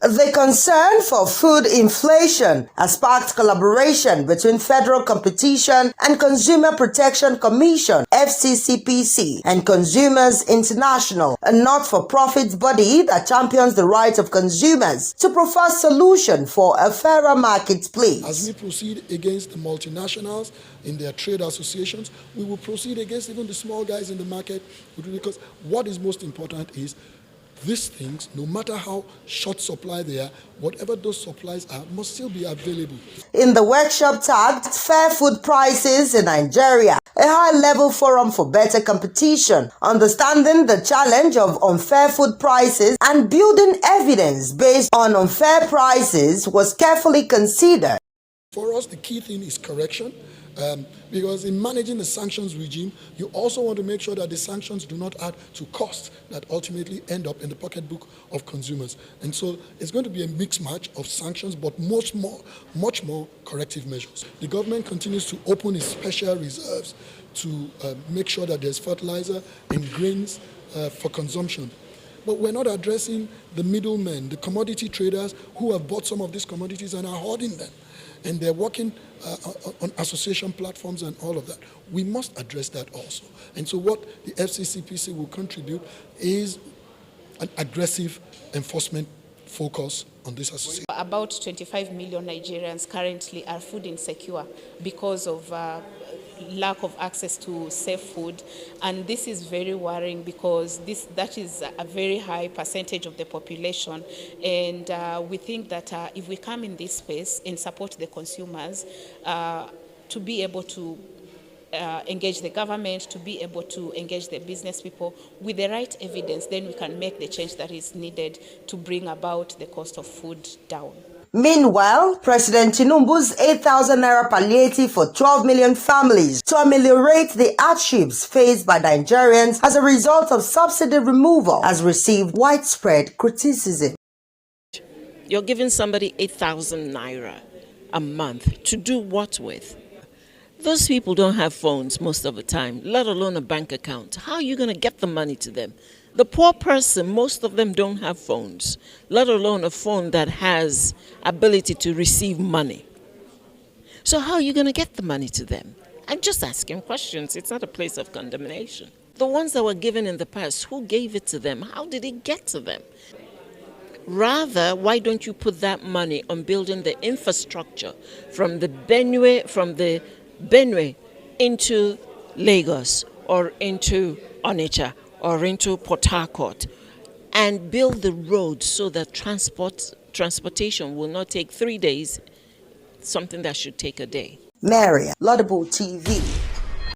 The concern for food inflation has sparked collaboration between Federal Competition and Consumer Protection Commission (FCCPC) and Consumers International, a not-for-profit body that champions the rights of consumers, to provide solution for a fairer marketplace. As we proceed against the multinationals in their trade associations, we will proceed against even the small guys in the market, because what is most important is these things, no matter how short supply they are, whatever those supplies are, must still be available. In the workshop tagged Fair Food Prices in Nigeria, a high-level forum for better competition, understanding the challenge of unfair food prices and building evidence based on unfair prices was carefully considered. For us, the key thing is correction. Because in managing the sanctions regime, you also want to make sure that the sanctions do not add to costs that ultimately end up in the pocketbook of consumers. And so it's going to be a mixed match of sanctions, but much more corrective measures. The government continues to open its special reserves to make sure that there's fertilizer and grains for consumption. But we're not addressing the middlemen, the commodity traders who have bought some of these commodities and are hoarding them. And they're working on association platforms and all of that. We must address that also. And so what the FCCPC will contribute is an aggressive enforcement focus on this association. About 25 million Nigerians currently are food insecure because of lack of access to safe food, and this is very worrying because that is a very high percentage of the population, and we think that if we come in this space and support the consumers to be able to engage the government, to be able to engage the business people with the right evidence, then we can make the change that is needed to bring about the cost of food down. Meanwhile, President Tinubu's 8,000 naira palliative for 12 million families to ameliorate the hardships faced by Nigerians as a result of subsidy removal has received widespread criticism. You're giving somebody 8,000 naira a month to do what with? Those people don't have phones most of the time, let alone a bank account. How are you going to get the money to them? The poor person, most of them don't have phones, let alone a phone that has ability to receive money. So how are you going to get the money to them? I'm just asking questions. It's not a place of condemnation. The ones that were given in the past, who gave it to them? How did it get to them? Rather, why don't you put that money on building the infrastructure from the Benue into Lagos or into Onitsha or into Port Harcourt, and build the roads so that transportation will not take 3 days, something that should take a day. Maria, Laudable TV.